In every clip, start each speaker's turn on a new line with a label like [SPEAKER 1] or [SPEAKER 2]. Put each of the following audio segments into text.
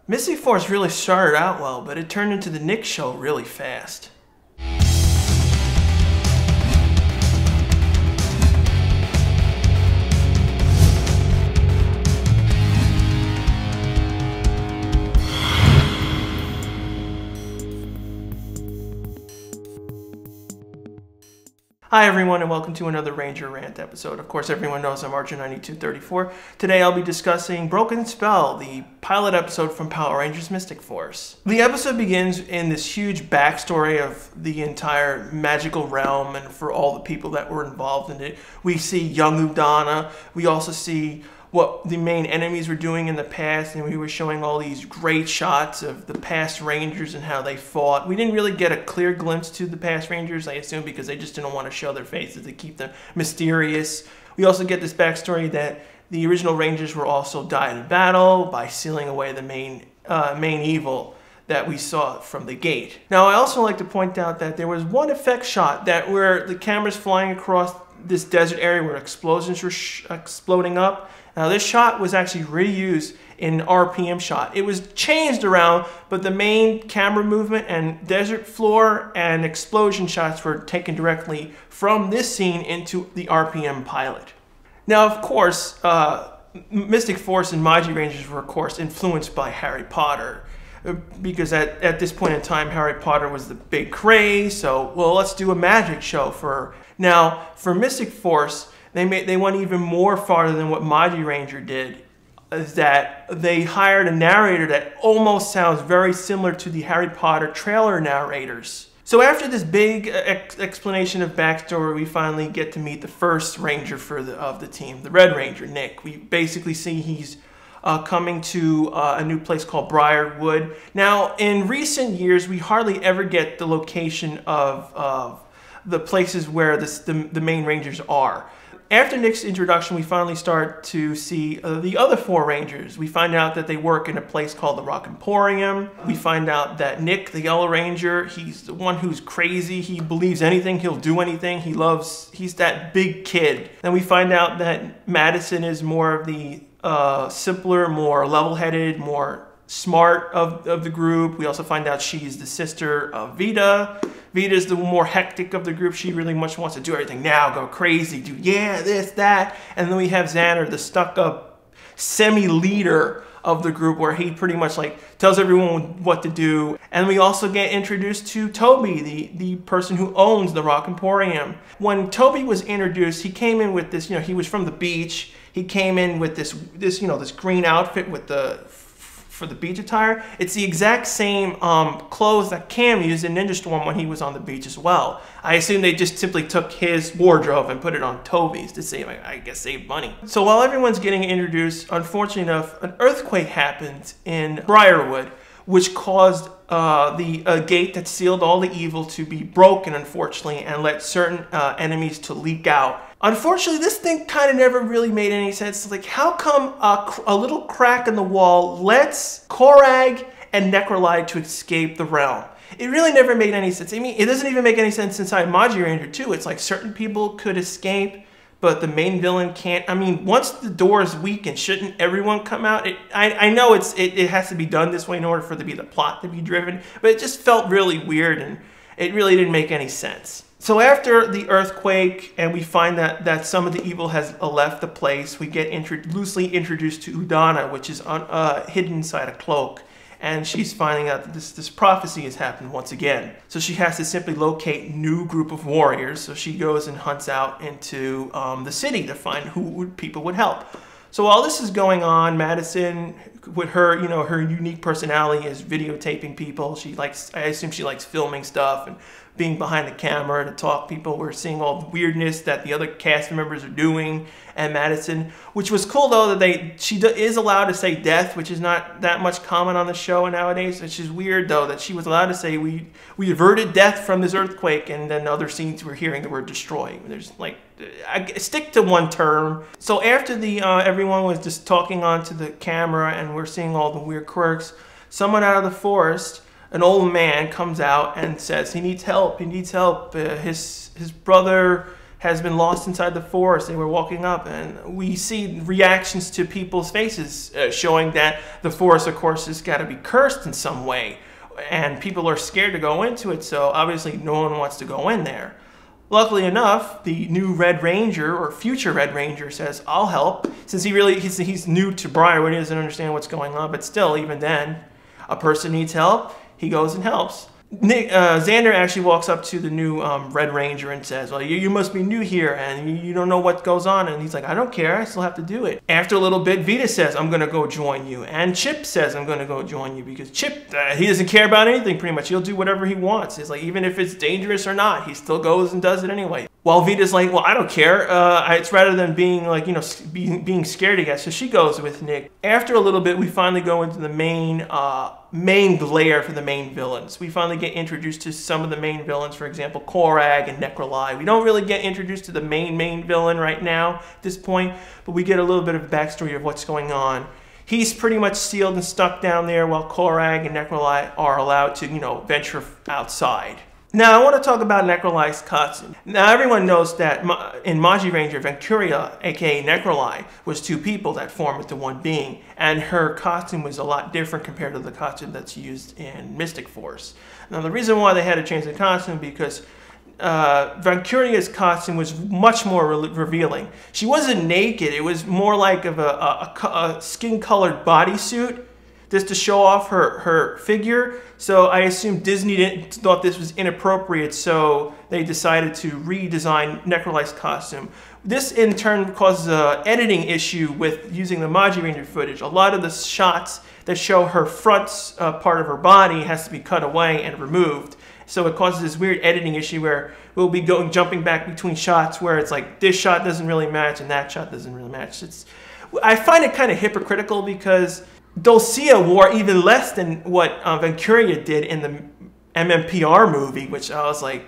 [SPEAKER 1] Mystic Force really started out well, but it turned into the Nick Show really fast. Hi everyone and welcome to another Ranger Rant episode. Of course everyone knows I'm Archer9234. Today I'll be discussing Broken Spell, the pilot episode from Power Rangers Mystic Force. The episode begins in this huge backstory of the entire magical realm and for all the people that were involved in it. We see young Donna, we also see what the main enemies were doing in the past, and we were showing all these great shots of the past Rangers and how they fought. We didn't really get a clear glimpse to the past Rangers, I assume, because they just didn't want to show their faces to keep them mysterious. We also get this backstory that the original Rangers were also died in battle by sealing away the main evil that we saw from the gate. Now, I also like to point out that there was one effect shot that where the camera's flying across this desert area where explosions were exploding up. Now this shot was actually reused in RPM shot. It was changed around, but the main camera movement and desert floor and explosion shots were taken directly from this scene into the RPM pilot. Now, of course, Mystic Force and Magi Rangers were, of course, influenced by Harry Potter. Because at this point in time, Harry Potter was the big craze, so, well, let's do a magic show for... Now, for Mystic Force, they went even more farther than what Magi Ranger did, is that they hired a narrator that almost sounds very similar to the Harry Potter trailer narrators. So after this big explanation of backstory, we finally get to meet the first Ranger of the team, the Red Ranger, Nick. We basically see he's coming to a new place called Briarwood. Now, in recent years, we hardly ever get the location of the places where the main Rangers are. After Nick's introduction, we finally start to see the other four Rangers. We find out that they work in a place called the Rock Emporium. We find out that Nick, the Yellow Ranger, he's the one who's crazy. He believes anything, he'll do anything. He's that big kid. Then we find out that Madison is more of the simpler, more level-headed, more smart of the group. We also find out she's the sister of Vita. Vita's the more hectic of the group. She really much wants to do everything now, go crazy, do this, that. And then we have Xander, the stuck-up semi-leader of the group, where he pretty much like tells everyone what to do. And we also get introduced to Toby, the person who owns the Rock Emporium. When Toby was introduced, he came in with this, he was from the beach. He came in with this green outfit with for the beach attire. It's the exact same clothes that Cam used in Ninja Storm when he was on the beach as well. I assume they just simply took his wardrobe and put it on Toby's to save, I guess, save money. So while everyone's getting introduced, unfortunately enough, an earthquake happened in Briarwood, which caused the gate that sealed all the evil to be broken, unfortunately, and let certain enemies to leak out. Unfortunately, this thing kind of never really made any sense. Like, how come a little crack in the wall lets Coreg and Necrolide to escape the realm? It really never made any sense. I mean, it doesn't even make any sense inside Magi Ranger too. It's like certain people could escape, but the main villain can't. I mean, once the door is weakened, shouldn't everyone come out? I know it has to be done this way in order for the plot to be driven, but it just felt really weird and it really didn't make any sense. So after the earthquake, and we find that some of the evil has left the place, we get loosely introduced to Donna, which is hidden inside a cloak. And she's finding out that this prophecy has happened once again. So she has to simply locate a new group of warriors. So she goes and hunts out into the city to find who people would help. So while this is going on, Madison, with her, her unique personality, is videotaping people. I assume she likes filming stuff and being behind the camera to talk people. We're seeing all the weirdness that the other cast members are doing, and Madison, which was cool though that she is allowed to say death, which is not that much common on the show nowadays. Which is weird though that she was allowed to say we averted death from this earthquake, and then other scenes we're hearing the word destroy. There's like, I stick to one term. So after everyone was just talking onto the camera and we're seeing all the weird quirks, someone out of the forest, an old man, comes out and says he needs help. He needs help. His brother has been lost inside the forest. They were walking up, and we see reactions to people's faces showing that the forest, of course, has got to be cursed in some way, and people are scared to go into it, so obviously no one wants to go in there. Luckily enough, the new Red Ranger, or future Red Ranger, says, I'll help, since he's new to Briarwood, he doesn't understand what's going on, but still, even then, a person needs help, he goes and helps. Xander actually walks up to the new Red Ranger and says, well, you must be new here and you don't know what goes on. And he's like, I don't care, I still have to do it. After a little bit, Vita says, I'm going to go join you. And Chip says, I'm going to go join you, because Chip, he doesn't care about anything pretty much. He'll do whatever he wants. It's like, even if it's dangerous or not, he still goes and does it anyway. While Vita's like, well, I don't care. It's rather than being like, you know, being scared, I guess. So she goes with Nick. After a little bit, we finally go into the main lair for the main villains. We finally get introduced to some of the main villains, for example, Coreg and Necroli. We don't really get introduced to the main villain right now at this point, but we get a little bit of backstory of what's going on. He's pretty much sealed and stuck down there, while Coreg and Necroli are allowed to, you know, venture outside. Now, I want to talk about Necroli's costume. Now, everyone knows that in Magi Ranger, Vencuria, aka Necroli, was two people that formed into one being, and her costume was a lot different compared to the costume that's used in Mystic Force. Now, the reason why they had to change the costume because Vencuria's costume was much more revealing. She wasn't naked, it was more like of a skin-colored bodysuit, just to show off her figure. So I assume Disney thought this was inappropriate, so they decided to redesign Necroli's costume. This in turn causes an editing issue with using the Magi Ranger footage. A lot of the shots that show her front part of her body has to be cut away and removed. So it causes this weird editing issue where we'll be jumping back between shots where it's like this shot doesn't really match and that shot doesn't really match. I find it kind of hypocritical because Dulcia wore even less than what Vencuria did in the MMPR movie, which I was like,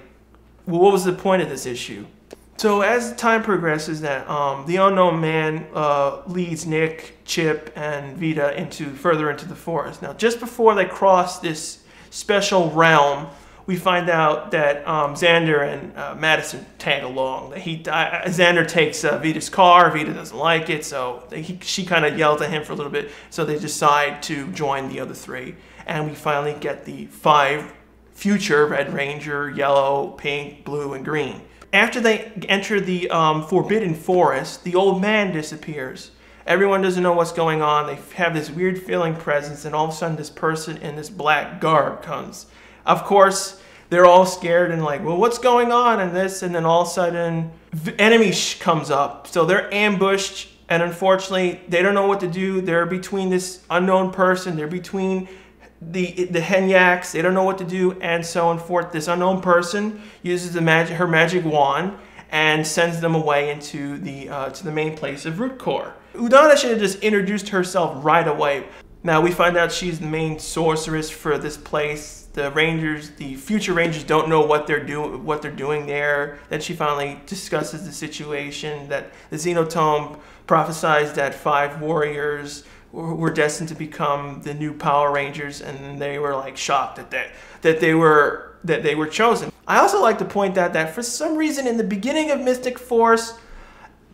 [SPEAKER 1] well, what was the point of this issue? So as time progresses, that the Unknown Man leads Nick, Chip, and Vita further into the forest. Now, just before they cross this special realm, we find out that Xander and Madison tag along. Xander takes Vita's car. Vita doesn't like it, so she kind of yells at him for a little bit. So they decide to join the other three. And we finally get the 5 future Red Ranger, yellow, pink, blue, and green. After they enter the Forbidden Forest, the old man disappears. Everyone doesn't know what's going on. They have this weird feeling presence, and all of a sudden this person in this black garb comes. Of course, they're all scared and like, well, what's going on and this? And then all of a sudden, the enemy comes up. So they're ambushed, and unfortunately, they don't know what to do. They're between this unknown person. They're between the Henyaks. They don't know what to do. And so on forth, this unknown person uses her magic wand and sends them away into to the main place of Root Core. Donna should have just introduced herself right away. Now we find out she's the main sorceress for this place. The Rangers, the future Rangers, don't know what they're doing there. Then she finally discusses the situation that the Xenotome prophesies that 5 warriors were destined to become the new Power Rangers, and they were like shocked that they were chosen. I also like to point out that for some reason in the beginning of Mystic Force,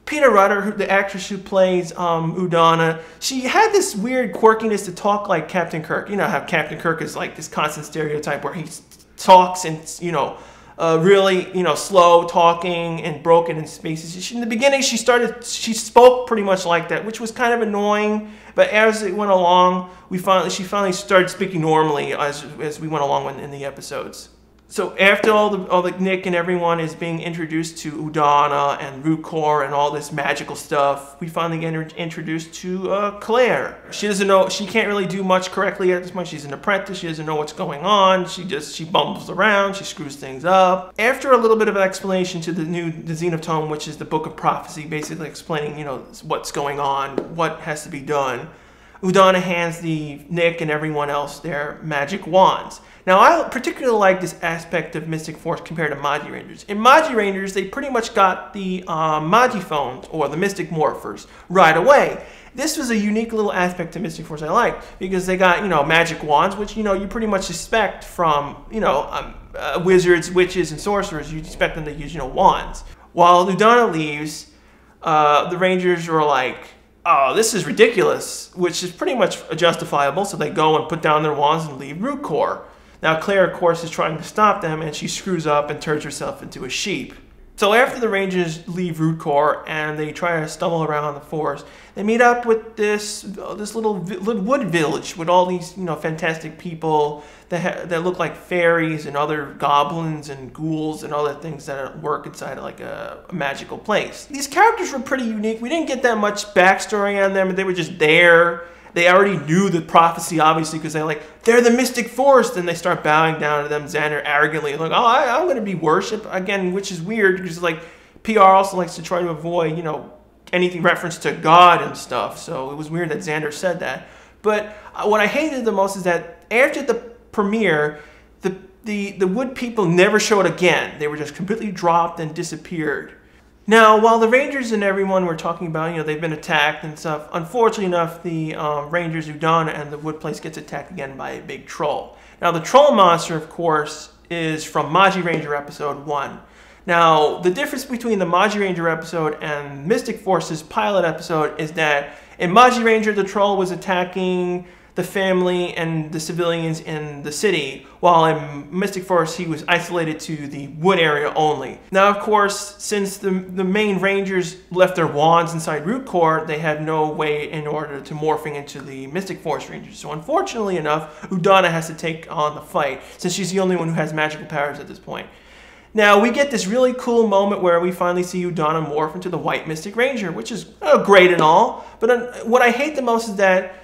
[SPEAKER 1] Peter Rutter, the actress who plays Udonna, she had this weird quirkiness to talk like Captain Kirk. You know how Captain Kirk is like this constant stereotype where he talks and, you know, really, you know, slow talking and broken in spaces. In the beginning, she spoke pretty much like that, which was kind of annoying. But as it went along, she finally started speaking normally as we went along in the episodes. So after all the Nick and everyone is being introduced to Udonna and Root Core and all this magical stuff, we finally get introduced to Claire. She doesn't know, she can't really do much correctly at this point. She's an apprentice, she doesn't know what's going on. She bumbles around, she screws things up. After a little bit of an explanation to the Xenotome, which is the Book of Prophecy, basically explaining, you know, what's going on, what has to be done, Udonna hands Nick and everyone else their magic wands. Now, I particularly like this aspect of Mystic Force compared to Magi Rangers. In Magi Rangers, they pretty much got the Magiphones, or the Mystic Morphers, right away. This was a unique little aspect to Mystic Force I liked, because they got, you know, magic wands, which, you know, you pretty much expect from, you know, wizards, witches, and sorcerers. You expect them to use, you know, wands. While Donna leaves, the Rangers were like, oh, this is ridiculous, which is pretty much justifiable, so they go and put down their wands and leave Root Core. Now Claire, of course, is trying to stop them, and she screws up and turns herself into a sheep. So after the Rangers leave Root Core and they try to stumble around the forest, they meet up with this little wood village with all these, you know, fantastic people that look like fairies and other goblins and ghouls and other things that work inside of like a magical place. These characters were pretty unique. We didn't get that much backstory on them. They were just there. They already knew the prophecy, obviously, because they're the Mystic Forest, and they start bowing down to them. Xander arrogantly like, oh, I'm going to be worshipped again, which is weird because like PR also likes to try to avoid, you know, anything reference to God and stuff. So it was weird that Xander said that. But what I hated the most is that after the premiere, the wood people never showed again. They were just completely dropped and disappeared. Now, while the Rangers and everyone were talking about, you know, they've been attacked and stuff, unfortunately enough, the Rangers, Donna, and the wood place gets attacked again by a big troll. Now, the troll monster, of course, is from Magi Ranger episode 1. Now, the difference between the Magi Ranger episode and Mystic Force's pilot episode is that in Magi Ranger, the troll was attacking the family and the civilians in the city, while in Mystic Force he was isolated to the wood area only. Now, of course, since the main Rangers left their wands inside Root Core, they had no way in order to morphing into the Mystic Force Rangers. So unfortunately enough, Donna has to take on the fight, since she's the only one who has magical powers at this point. Now, we get this really cool moment where we finally see Donna morph into the White Mystic Ranger, which is great and all, but what I hate the most is that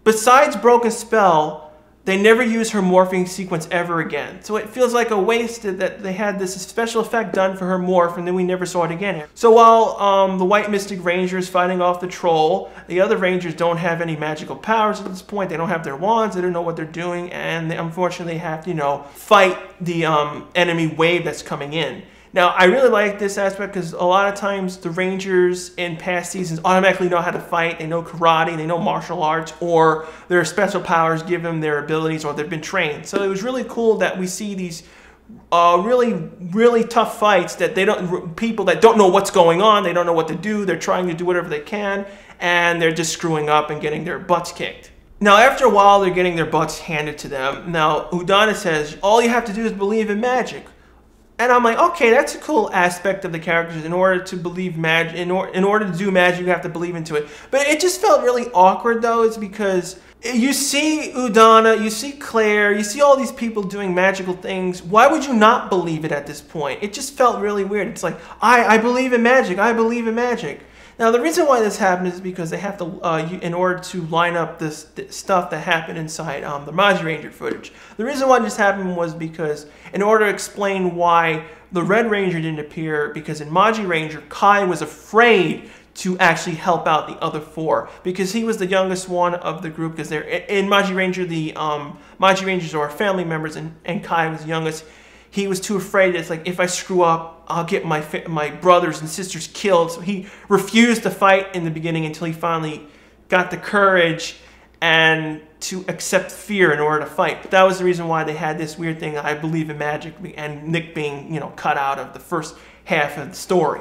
[SPEAKER 1] besides Broken Spell, they never use her morphing sequence ever again. So it feels like a waste that they had this special effect done for her morph and then we never saw it again. So while the White Mystic Ranger is fighting off the troll, the other Rangers don't have any magical powers at this point. They don't have their wands, they don't know what they're doing, and they unfortunately have to, you know, fight the enemy wave that's coming in. Now, I really like this aspect because a lot of times the Rangers in past seasons automatically know how to fight. They know karate, they know martial arts, or their special powers give them their abilities, or they've been trained. So it was really cool that we see these really tough fights that people that don't know what's going on, they don't know what to do, they're trying to do whatever they can, and they're just screwing up and getting their butts kicked. Now, after a while, they're getting their butts handed to them. Now, Donna says, all you have to do is believe in magic. And I'm like, okay, that's a cool aspect of the characters. In order to believe magic, in order to do magic, you have to believe into it. But it just felt really awkward, though. It's because you see Donna, you see Claire, you see all these people doing magical things. Why would you not believe it at this point? It just felt really weird. It's like, I believe in magic. I believe in magic. Now, the reason why this happened is because they have to, in order to line up this stuff that happened inside the Magi Ranger footage. The reason why this happened was because, in order to explain why the Red Ranger didn't appear, because in Magi Ranger, Kai was afraid to actually help out the other four, because he was the youngest one of the group, because they're, in Magi Ranger, the Magi Rangers are family members, and Kai was the youngest. He was too afraid. It's like, if I screw up, I'll get my brothers and sisters killed. So he refused to fight in the beginning until he finally got the courage and to accept fear in order to fight. But that was the reason why they had this weird thing, I believe in magic, and Nick being, you know, cut out of the first half of the story.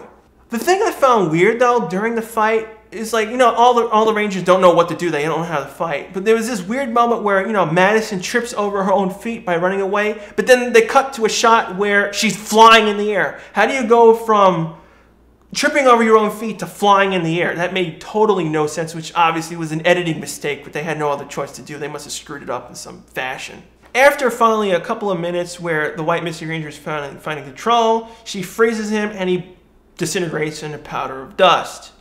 [SPEAKER 1] The thing I found weird, though, during the fight is, like, you know, all the Rangers don't know what to do. They don't know how to fight. But there was this weird moment where, you know, Madison trips over her own feet by running away. But then they cut to a shot where she's flying in the air. How do you go from tripping over your own feet to flying in the air? That made totally no sense, which obviously was an editing mistake, but they had no other choice to do. They must have screwed it up in some fashion. After finally a couple of minutes where the White Mystic Ranger is finding the troll, she freezes him and he disintegrates in a powder of dust.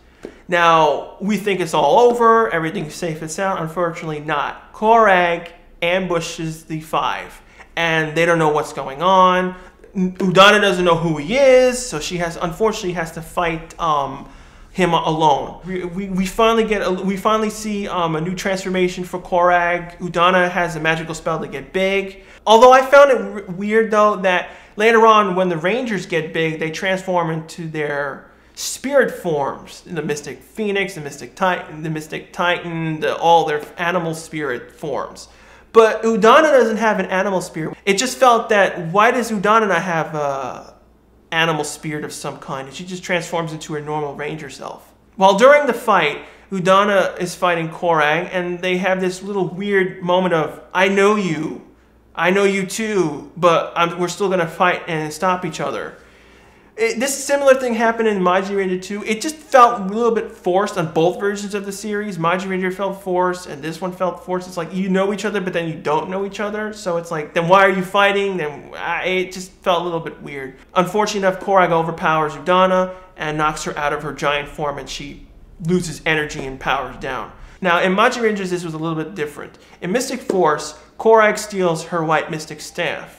[SPEAKER 1] Now, we think it's all over, everything's safe and sound. Unfortunately not. Coreg ambushes the five, and they don't know what's going on. Donna doesn't know who he is, so she unfortunately has to fight him alone. We finally see a new transformation for Coreg. Donna has a magical spell to get big. Although I found it weird, though, that later on when the Rangers get big, they transform into their spirit forms, the Mystic Phoenix, the Mystic Titan, all their animal spirit forms. But Donna doesn't have an animal spirit. It just felt that, why does Donna not have animal spirit of some kind, and she just transforms into her normal ranger self. While during the fight, Donna is fighting Coreg, and they have this little weird moment of, I know you too, but we're still gonna fight and stop each other. This similar thing happened in Maji Ranger 2. It just felt a little bit forced on both versions of the series. Maji Ranger felt forced, and this one felt forced. It's like you know each other, but then you don't know each other. So it's like, then why are you fighting? Then it just felt a little bit weird. Unfortunately enough, Coreg overpowers Donna and knocks her out of her giant form, and she loses energy and powers down. Now, in Maji Rangers, this was a little bit different. In Mystic Force, Coreg steals her white mystic staff.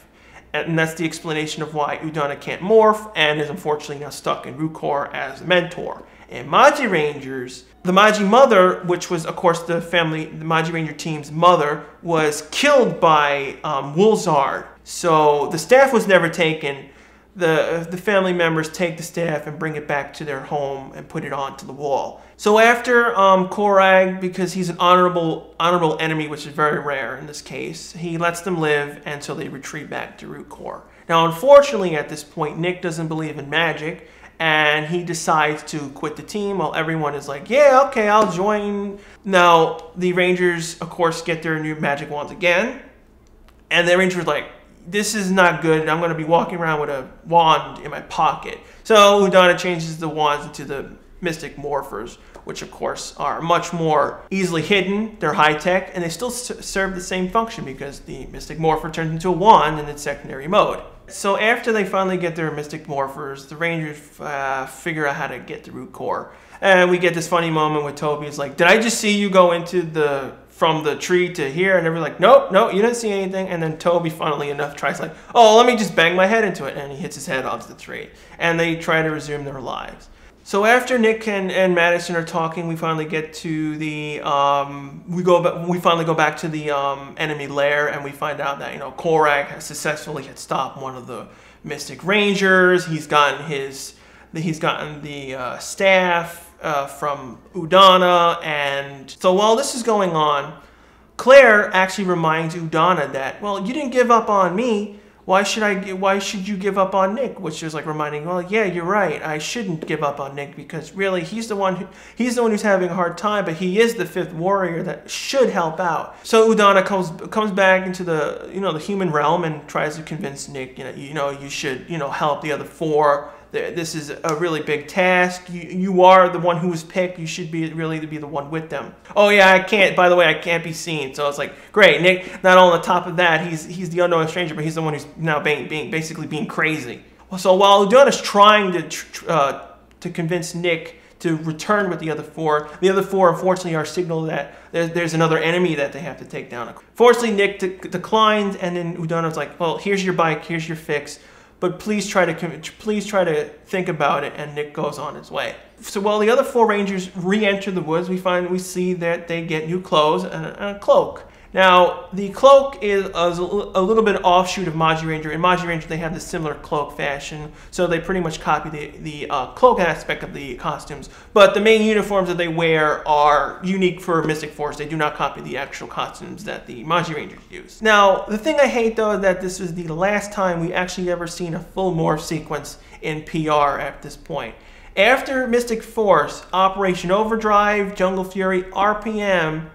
[SPEAKER 1] And that's the explanation of why Donna can't morph and is unfortunately now stuck in Rukor as the mentor. In Maji Rangers, the Maji mother, which was of course the Maji Ranger team's mother, was killed by Woolzard. So the staff was never taken. The family members take the staff and bring it back to their home and put it onto the wall. So after Coreg, because he's an honorable enemy, which is very rare in this case, he lets them live until they retreat back to Rukor. Now, unfortunately, at this point, Nick doesn't believe in magic, and he decides to quit the team while everyone is like, yeah, okay, I'll join. Now, the Rangers, of course, get their new magic wands again, and the Rangers are like, this is not good. I'm going to be walking around with a wand in my pocket. So Donna changes the wands into the Mystic Morphers, which of course are much more easily hidden. They're high-tech, and they still serve the same function because the Mystic Morpher turns into a wand in its secondary mode. So after they finally get their Mystic Morphers, the Rangers figure out how to get to Rukor. And we get this funny moment with Toby. It's like, did I just see you go into from the tree to here? And everyone's like, nope, no, you didn't see anything. And then Toby, funnily enough, tries like, oh, let me just bang my head into it. And he hits his head onto the tree. And they try to resume their lives. So after Nick and Madison are talking, we finally get to the, we finally go back to the enemy lair, and we find out that, Coreg has successfully stopped one of the Mystic Rangers. He's gotten the staff from Donna, and so while this is going on, Claire actually reminds Donna that, well, you didn't give up on me. Why should you give up on Nick? Which is like reminding, well, yeah, you're right. I shouldn't give up on Nick because really he's the one who's having a hard time, but he is the fifth warrior that should help out. So Donna comes back into the the human realm and tries to convince Nick, you should help the other four. This is a really big task. You are the one who was picked. You should really be the one with them. Oh yeah, by the way, I can't be seen. So it's like, great, Nick, not only on top of that, he's the unknown stranger, but he's the one who's now basically being crazy. So while Donna's trying to convince Nick to return with the other four unfortunately are signaled that there's another enemy that they have to take down. Fortunately, Nick declines, and then Donna's like, well, here's your bike, here's your fix. But please try to think about it, and Nick goes on his way. So while the other four Rangers re-enter the woods, we see that they get new clothes and a cloak. Now, the cloak is a little bit offshoot of Maji Ranger. In Maji Ranger, they have the similar cloak fashion, so they pretty much copy the cloak aspect of the costumes. But the main uniforms that they wear are unique for Mystic Force. They do not copy the actual costumes that the Maji Rangers use. Now, the thing I hate, though, is that this is the last time we actually ever seen a full morph sequence in PR at this point. After Mystic Force, Operation Overdrive, Jungle Fury, RPM,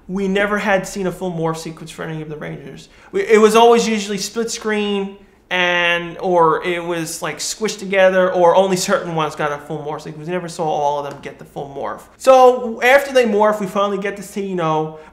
[SPEAKER 1] we never had seen a full morph sequence for any of the Rangers. It was always usually split screen, or it was like squished together, or only certain ones got a full morph sequence. We never saw all of them get the full morph. So after they morph, we finally get to see,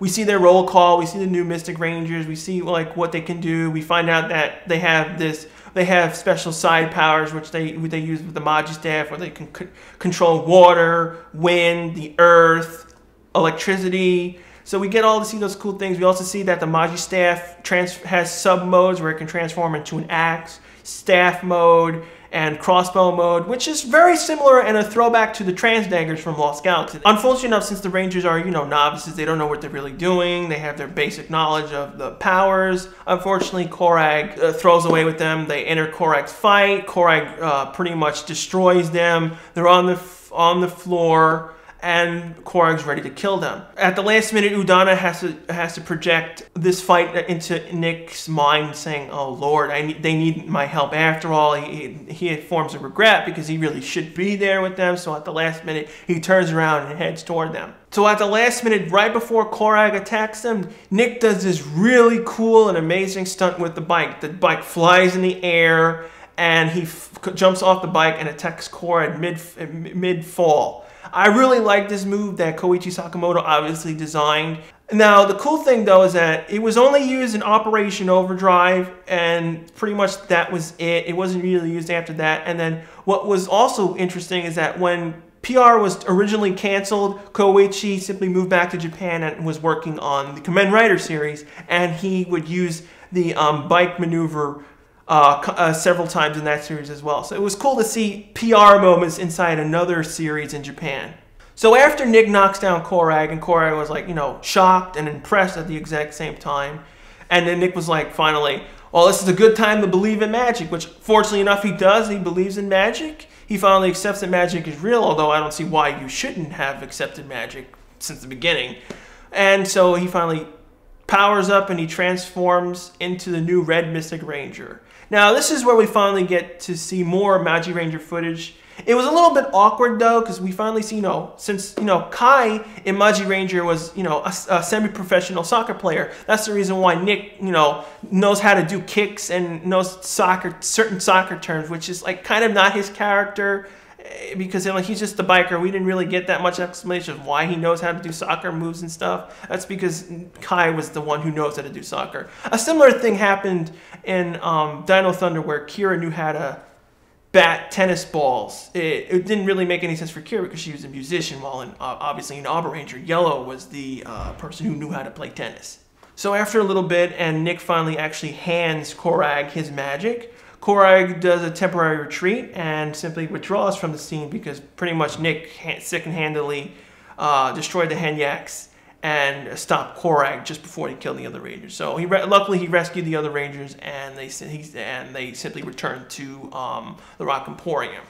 [SPEAKER 1] we see their roll call, we see the new Mystic Rangers, we see like what they can do. We find out that they have special side powers which they use with the Maji staff, where they can control water, wind, the earth, electricity. So we get all to see those cool things. We also see that the Maji staff has sub modes where it can transform into an axe, staff mode, and crossbow mode, which is very similar and a throwback to the trans daggers from Lost Galaxy. Unfortunately enough, since the Rangers are, novices, they don't know what they're really doing. They have their basic knowledge of the powers. Unfortunately, Coreg throws away with them. They enter Coreg's fight. Coreg pretty much destroys them. They're on the floor. and Coreg's ready to kill them. At the last minute, Donna has to project this fight into Nick's mind, saying, "Oh Lord, they need my help after all." He forms a regret because he really should be there with them. So at the last minute, he turns around and heads toward them. So at the last minute, right before Coreg attacks them, Nick does this really cool and amazing stunt with the bike. The bike flies in the air, and he jumps off the bike and attacks Coreg mid-fall. I really like this move that Koichi Sakamoto obviously designed. Now, the cool thing though is that it was only used in Operation Overdrive, and pretty much that was it. It wasn't really used after that. And then what was also interesting is that when PR was originally canceled, Koichi simply moved back to Japan and was working on the Kamen Rider series, and he would use the bike maneuver several times in that series as well. So it was cool to see PR moments inside another series in Japan. So after Nick knocks down Coreg, and Coreg was like, you know, shocked and impressed at the exact same time, and then Nick was like, finally, well, this is a good time to believe in magic, which fortunately enough he does. He believes in magic. He finally accepts that magic is real, although I don't see why you shouldn't have accepted magic since the beginning. And so he finally powers up and he transforms into the new Red Mystic Ranger. Now, this is where we finally get to see more Magi Ranger footage. It was a little bit awkward though, because we finally see, since Kai in Magi Ranger was, a semi-professional soccer player. That's the reason why Nick, knows how to do kicks and knows certain soccer terms, which is like kind of not his character, because he's just a biker. We didn't really get that much explanation of why he knows how to do soccer moves and stuff. That's because Kai was the one who knows how to do soccer. A similar thing happened in Dino Thunder, where Kira knew how to bat tennis balls. It didn't really make any sense for Kira because she was a musician, while obviously in Auber Ranger, Yellow was the person who knew how to play tennis. So after a little bit, and Nick finally actually hands Coreg his magic, Coreg does a temporary retreat and simply withdraws from the scene because pretty much Nick single-handedly destroyed the Henyaks and stopped Coreg just before he killed the other Rangers. So luckily he rescued the other Rangers, and they simply returned to the Rock Emporium.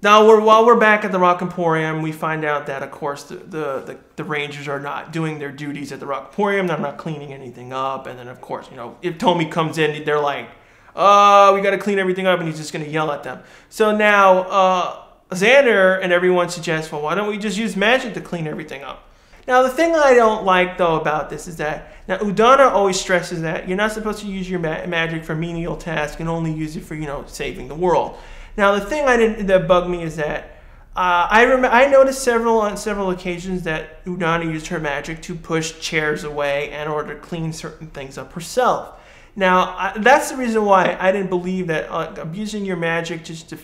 [SPEAKER 1] Now, while we're back at the Rock Emporium, we find out that, of course, the Rangers are not doing their duties at the Rock Emporium. They're not cleaning anything up. And then, of course, if Tomy comes in, they're like, "Oh, we got to clean everything up," and he's just going to yell at them. So now Xander and everyone suggests, well, why don't we just use magic to clean everything up? Now, the thing I don't like, though, about this is that, now, Donna always stresses that you're not supposed to use your magic for menial tasks and only use it for, saving the world. Now, the thing that bugged me is that I noticed on several occasions that Donna used her magic to push chairs away in order to clean certain things up herself. Now, that's the reason why I didn't believe that abusing your magic just to,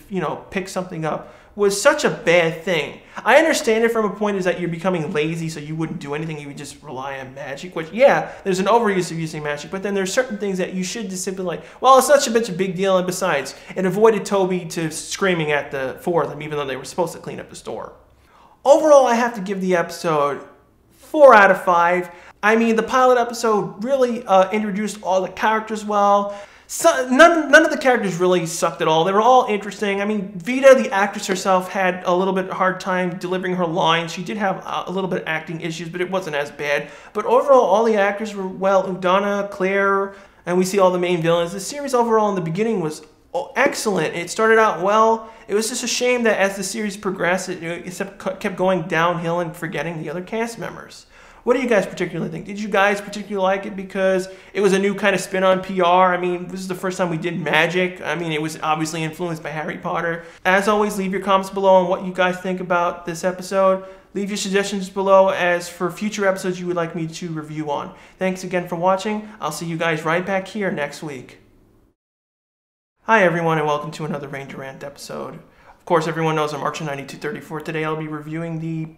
[SPEAKER 1] pick something up was such a bad thing. I understand it from a point is that you're becoming lazy, so you wouldn't do anything, you would just rely on magic, which, yeah, there's an overuse of using magic, but then there's certain things that you should just simply like, well, it's such a big deal, and besides, it avoided Toby to screaming at the four of them, even though they were supposed to clean up the store. Overall, I have to give the episode 4 out of 5. I mean, the pilot episode really introduced all the characters well. So, none of the characters really sucked at all. They were all interesting. I mean, Vita, the actress herself, had a little bit hard time delivering her lines. She did have a little bit of acting issues, but it wasn't as bad. But overall, all the actors were well. Donna, Claire, and we see all the main villains. The series overall in the beginning was excellent. It started out well. It was just a shame that as the series progressed, it kept going downhill and forgetting the other cast members. What do you guys particularly think? Did you guys particularly like it because it was a new kind of spin on PR? I mean, this is the first time we did magic. I mean, it was obviously influenced by Harry Potter. As always, leave your comments below on what you guys think about this episode. Leave your suggestions below as for future episodes you would like me to review on. Thanks again for watching. I'll see you guys right back here next week. Hi everyone, and welcome to another Ranger Rant episode. Of course, everyone knows I'm Archer9234. Today I'll be reviewing the